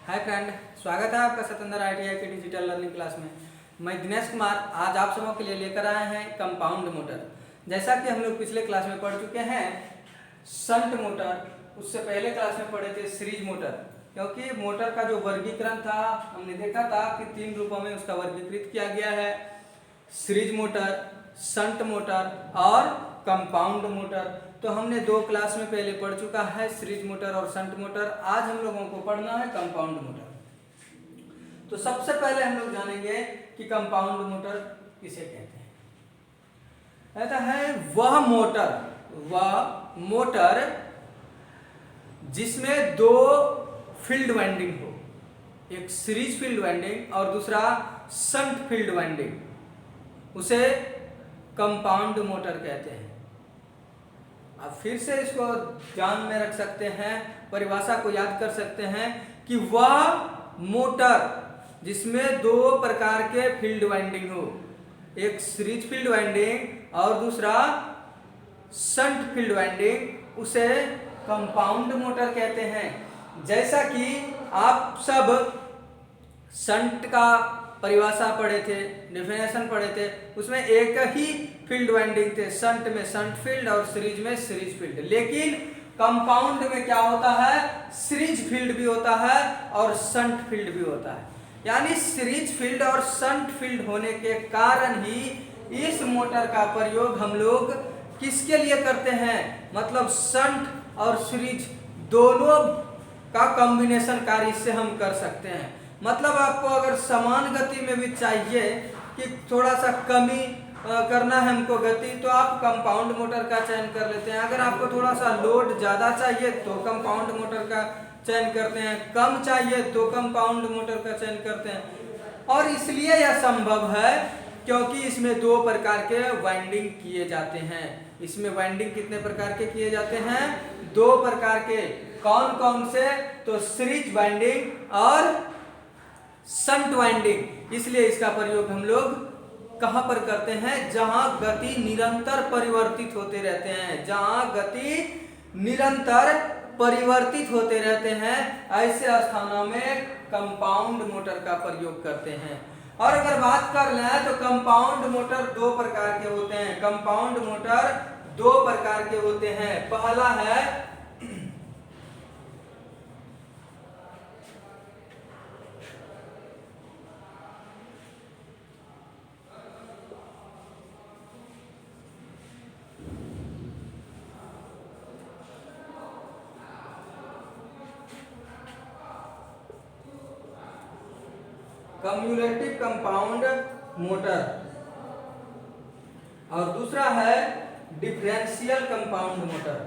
Hi friend, स्वागत है आपका सतेंद्र ITI के डिजिटल लर्निंग क्लास में। मैं दिनेश कुमार आज आप सबों के लिए लेकर आए हैं कंपाउंड मोटर। जैसा कि हम लोग पिछले क्लास में पढ़ चुके हैं शंट मोटर, उससे पहले क्लास में पढ़े थे सीरीज मोटर। क्योंकि मोटर का जो वर्गीकरण था हमने देखा था कि 3 रूपों में उसका वर्गीकृत किया गया है, सीरीज मोटर, शंट मोटर और कंपाउंड मोटर। तो हमने 2 क्लास में पहले पढ़ चुका है सीरीज मोटर और शंट मोटर। आज हम लोगों को पढ़ना है कंपाउंड मोटर। तो सबसे पहले हम लोग जानेंगे कि कंपाउंड मोटर किसे कहते हैं। कहता है वह मोटर जिसमें 2 फील्ड वाइंडिंग हो, एक सीरीज फील्ड वाइंडिंग और दूसरा शंट फील्ड वाइंडिंग, उसे कंपाउंड मोटर कहते हैं। अब फिर से इसको ध्यान में रख सकते हैं, परिभाषा को याद कर सकते हैं कि वह मोटर जिसमें 2 प्रकार के फील्ड वाइंडिंग हो, एक सीरीज फील्ड वाइंडिंग और दूसरा शंट फील्ड वाइंडिंग, उसे कंपाउंड मोटर कहते हैं। जैसा कि आप सब शंट का परिभाषा पढ़े थे, डेफिनेशन पढ़े थे, उसमें एक ही फील्ड वाइंडिंग थे, शंट में शंट फील्ड और सीरीज में सीरीज फील्ड। लेकिन कंपाउंड में क्या होता है, सीरीज फील्ड भी होता है और शंट फील्ड भी होता है। यानी सीरीज फील्ड और शंट फील्ड होने के कारण ही इस मोटर का प्रयोग हम लोग किसके लिए करते हैं, मतलब शंट और सीरीज दोनों का कॉम्बिनेशन कार्य से हम कर सकते हैं। मतलब आपको अगर समान गति में भी चाहिए कि थोड़ा सा कमी करना है हमको गति, तो आप कंपाउंड मोटर का चयन कर लेते हैं। अगर आपको थोड़ा सा लोड ज़्यादा चाहिए तो कंपाउंड मोटर का चयन करते हैं, कम चाहिए तो कंपाउंड मोटर का चयन करते हैं। और इसलिए यह संभव है क्योंकि इसमें 2 प्रकार के वाइंडिंग किए जाते हैं। इसमें वाइंडिंग कितने प्रकार के किए जाते हैं, 2 प्रकार के। कौन कौन से, तो सीरीज वाइंडिंग और शंट वाइंडिंग। इसलिए इसका प्रयोग हम लोग कहां पर करते हैं, जहां गति निरंतर परिवर्तित होते रहते हैं। जहां गति निरंतर परिवर्तित होते रहते हैं, ऐसे स्थानों में कंपाउंड मोटर का प्रयोग करते हैं। और अगर बात कर लें तो कंपाउंड मोटर 2 प्रकार के होते हैं। कंपाउंड मोटर 2 प्रकार के होते हैं। पहला है कम्युलेटिव कंपाउंड मोटर और दूसरा है differential compound motor.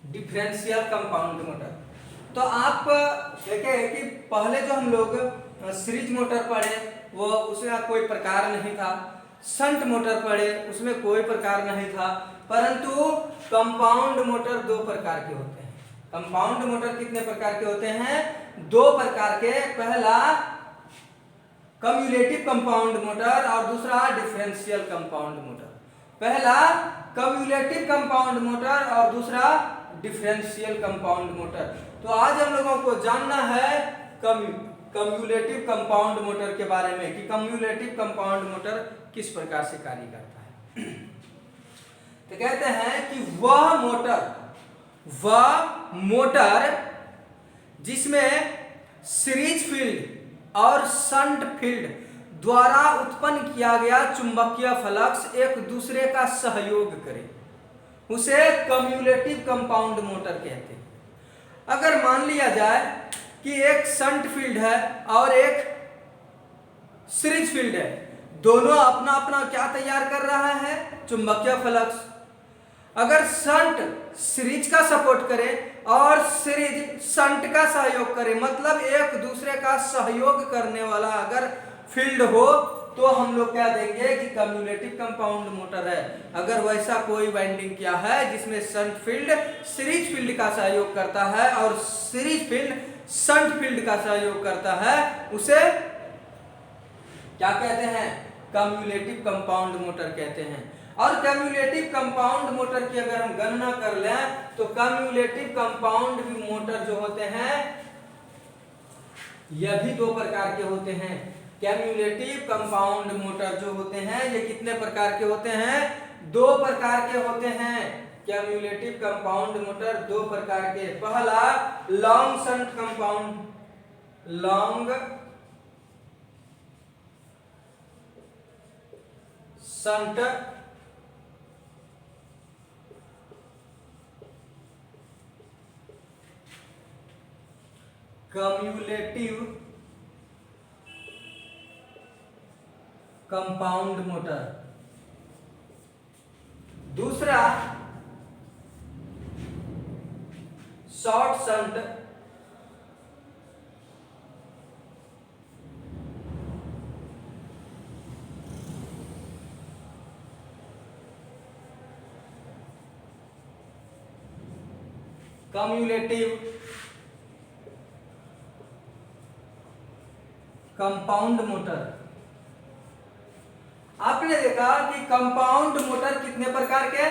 Differential compound motor. तो आप देखें कि पहले जो हम लोग सीरीज मोटर पढ़े वो उसमें कोई प्रकार नहीं था, शंट मोटर पढ़े उसमें कोई प्रकार नहीं था, परंतु कंपाउंड मोटर 2 प्रकार के होते हैं। कंपाउंड मोटर कितने प्रकार के होते हैं, 2 प्रकार के। पहला कम्युलेटिव कंपाउंड मोटर और दूसरा डिफरेंशियल कंपाउंड मोटर। पहला कम्युलेटिव कंपाउंड मोटर और दूसरा डिफरेंशियल कंपाउंड मोटर। तो आज हम लोगों को जानना है कम्युलेटिव कंपाउंड मोटर के बारे में कि कम्युलेटिव कंपाउंड मोटर किस प्रकार से कार्य करता है। तो कहते हैं कि वह मोटर जिसमें सीरीज फील्ड और शंट फील्ड द्वारा उत्पन्न किया गया चुंबकीय फ्लक्स एक दूसरे का सहयोग करे, उसे कम्युलेटिव कंपाउंड मोटर कहते हैं। अगर मान लिया जाए कि एक शंट फील्ड है और एक सीरीज फील्ड है, दोनों अपना अपना क्या तैयार कर रहा है, चुंबकीय फ्लक्स। अगर शंट सीरीज का सपोर्ट करे और सीरीज शंट का सहयोग करे, मतलब एक दूसरे का सहयोग करने वाला अगर फील्ड हो तो हम लोग क्या देंगे कि कम्युलेटिव कंपाउंड मोटर है। अगर वैसा कोई वाइंडिंग क्या है जिसमें शंट फील्ड सीरीज फील्ड का सहयोग करता है और सीरीज फील्ड शंट फील्ड का सहयोग करता है, उसे क्या कहते हैं? कम्युलेटिव कंपाउंड मोटर कहते हैं। और कम्युलेटिव कंपाउंड मोटर की अगर हम गणना कर लें तो कम्युलेटिव कंपाउंड मोटर जो होते हैं यह भी दो प्रकार के होते हैं। कम्युलेटिव कंपाउंड मोटर जो होते हैं ये कितने प्रकार के होते हैं? दो प्रकार के होते हैं। कम्युलेटिव कंपाउंड मोटर दो प्रकार के। पहला long shunt compound, long shunt cumulative compound motor. दूसरा short shunt cumulative compound motor. आपने देखा कि कंपाउंड मोटर कितने प्रकार के?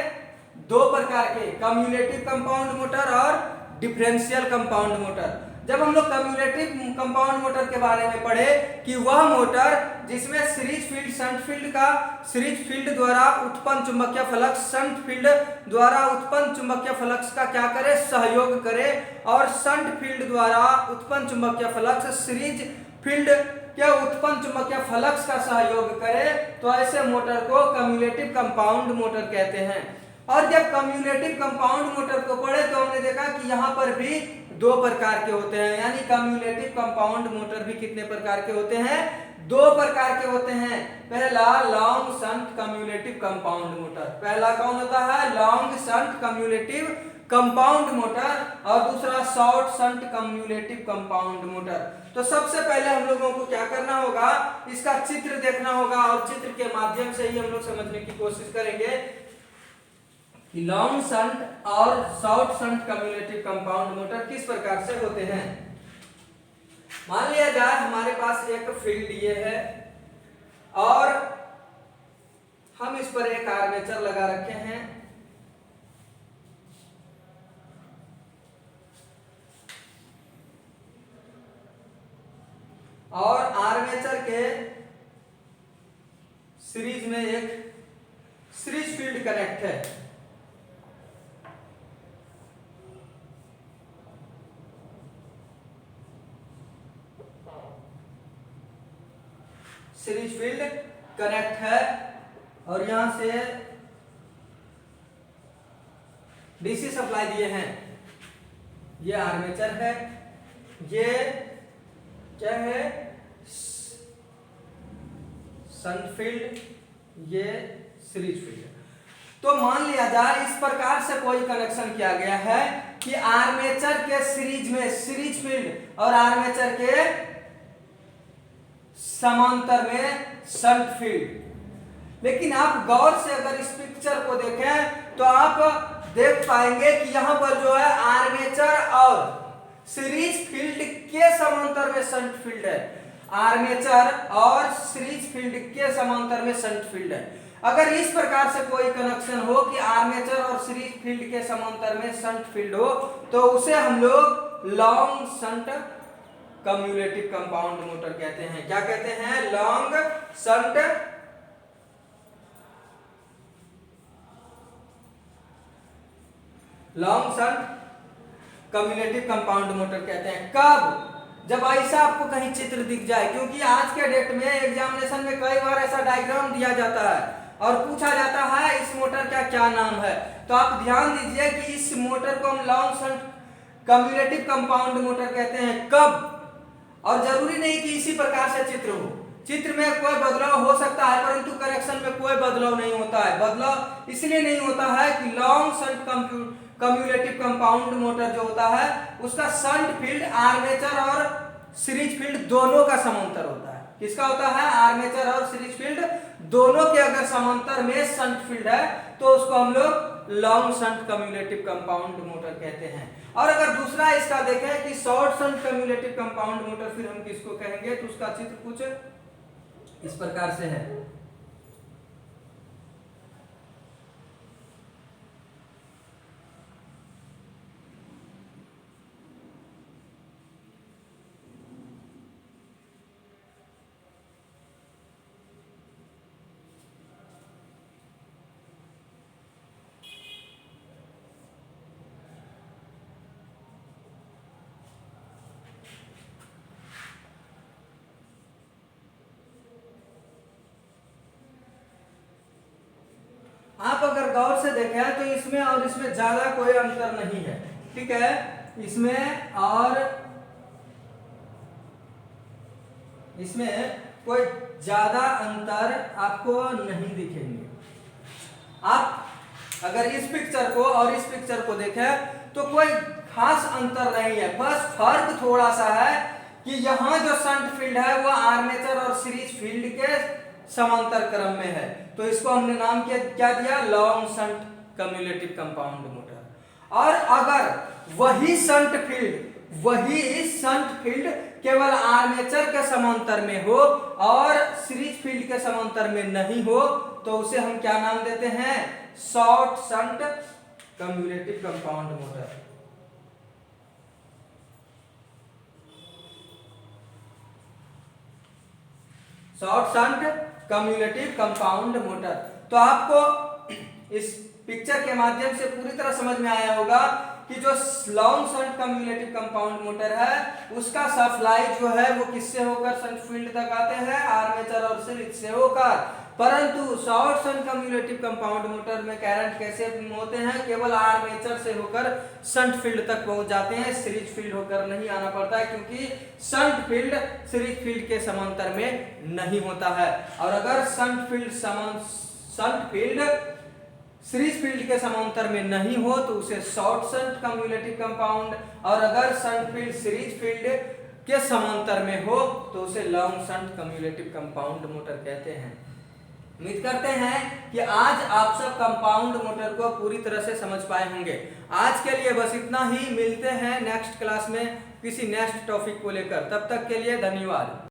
दो प्रकार के, कम्युलेटिव कंपाउंड मोटर और डिफरेंशियल कंपाउंड मोटर। जब हम लोग कम्युलेटिव कंपाउंड मोटर के बारे में पढ़े कि वह मोटर जिसमें सीरीज फील्ड शंट फील्ड का सीरीज फील्ड द्वारा उत्पन्न चुंबकीय फ्लक्स शंट फील्ड द्वारा उत्पन्न चुंबकीय फ्लक्स का क्या करे? सहयोग करे, और शंट फील्ड द्वारा उत्पन्न चुंबकीय फ्लक्स सीरीज फील्ड के उत्पन्न चुंबकीय फ्लक्स का सहयोग करे, तो ऐसे मोटर को कम्युलेटिव कंपाउंड मोटर कहते हैं। और जब कम्युलेटिव कंपाउंड मोटर को पढ़े तो हमने देखा कि यहाँ पर भी दो प्रकार के होते हैं, यानी कम्युलेटिव कंपाउंड मोटर भी कितने प्रकार के होते हैं? दो प्रकार के होते हैं। पहला long shunt cumulative compound motor. पहला कौन होता है? Long shunt cumulative compound motor, और दूसरा short shunt cumulative compound motor. तो सबसे पहले हम लोगों को क्या करना होगा? इसका चित्र देखना होगा, और चित्र के माध्यम से ही हम लोग समझने की कोशिश करेंगे कि लॉन्ग शंट और short shunt cumulative compound motor किस प्रकार से होते हैं। मान लिया जाए हमारे पास एक फील्ड ये है और हम इस पर एक आर्मेचर लगा रखे हैं, और आर्मेचर के सीरीज में एक सीरीज फील्ड कनेक्ट है। सीरीज फील्ड कनेक्ट है, और यहां से डीसी सप्लाई दिए हैं। ये आर्मेचर है, ये क्या है? शंट फील्ड, ये सीरीज फील्ड। तो मान लिया जाए इस प्रकार से कोई कनेक्शन किया गया है कि आर्मेचर के सीरीज में सीरीज फील्ड और आर्मेचर के समांतर में शंट फील्ड। लेकिन आप गौर से अगर इस पिक्चर को देखें तो आप देख पाएंगे कि यहां पर जो है आर्मेचर और सीरीज फील्ड के समांतर में शंट फील्ड है। आर्मेचर और सीरीज फील्ड के समांतर में शंट फील्ड है। अगर इस प्रकार से कोई कनेक्शन हो कि आर्मेचर और सीरीज फील्ड के समांतर में शंट फील्ड हो, तो उसे हम लोग long shunt cumulative compound motor कहते हैं। क्या कहते हैं? Long shunt cumulative compound motor कहते हैं। कब? जब ऐसा आपको कहीं चित्र दिख जाए, क्योंकि आज के डेट में एग्जामिनेशन में कई बार ऐसा डायग्राम दिया जाता है और पूछा जाता है इस मोटर का क्या नाम है। तो आप ध्यान दीजिए कि इस मोटर को हम long shunt cumulative compound motor कहते हैं। कब? और जरूरी नहीं कि इसी प्रकार से चित्र हो, चित्र में कोई बदलाव हो सकता है, परंतु करेक्शन में कोई बदलाव नहीं होता है। बदलाव इसलिए नहीं होता है कि long shunt cumulative compound motor जो होता है उसका शंट फील्ड आर्मेचर और सीरीज फील्ड दोनों का समांतर होता है। किसका होता है? आर्मेचर और सीरीज फील्ड दोनों के अगर समांतर में शंट फील्ड है तो उसको हम लोग long shunt cumulative compound motor कहते हैं। और अगर दूसरा इसका देखें कि short shunt cumulative compound motor, फिर हम किसको कहेंगे, तो उसका चित्र कुछ इस प्रकार से है। आप अगर गौर से देखें तो इसमें और इसमें ज्यादा कोई अंतर नहीं है, ठीक है। इसमें और इसमें कोई ज्यादा अंतर आपको नहीं दिखेंगे। आप अगर इस पिक्चर को और इस पिक्चर को देखें तो कोई खास अंतर नहीं है, बस फर्क थोड़ा सा है कि यहाँ जो शंट फील्ड है वो आर्मेचर और सीरीज फील्ड के समांतर क्रम में है, तो इसको हमने नाम क्या दिया, long shunt cumulative compound motor. और अगर वही शंट फील्ड केवल आर्मेचर के समांतर में हो और सीरीज फील्ड के समांतर में नहीं हो तो उसे हम क्या नाम देते हैं, short shunt cumulative compound motor. Short shunt cumulative compound motor. तो आपको इस पिक्चर के माध्यम से पूरी तरह समझ में आया होगा कि जो long shunt cumulative compound motor है उसका सप्लाई जो है वो किससे होकर शंट फील्ड तक आते हैं, आर्मेचर और सीरीज से होकर। परंतु short shunt cumulative compound motor में करंट कैसे होते हैं, केवल आर्मेचर से होकर शंट फील्ड तक पहुंच जाते हैं, सीरीज फील्ड होकर नहीं आना पड़ता है, क्योंकि शंट फील्ड सीरीज फील्ड के समांतर में नहीं होता है। और अगर शंट फील्ड सीरीज फील्ड के समांतर में नहीं हो तो उसे शॉर्ट शंट कम्युलेटिव कंपाउंड, और अगर शंट फील्ड सीरीज फील्ड के समांतर में हो तो उसे long shunt cumulative compound motor कहते हैं। उम्मीद करते हैं कि आज आप सब कंपाउंड मोटर को पूरी तरह से समझ पाए होंगे। आज के लिए बस इतना ही, मिलते हैं नेक्स्ट क्लास में किसी नेक्स्ट टॉपिक को लेकर, तब तक के लिए धन्यवाद।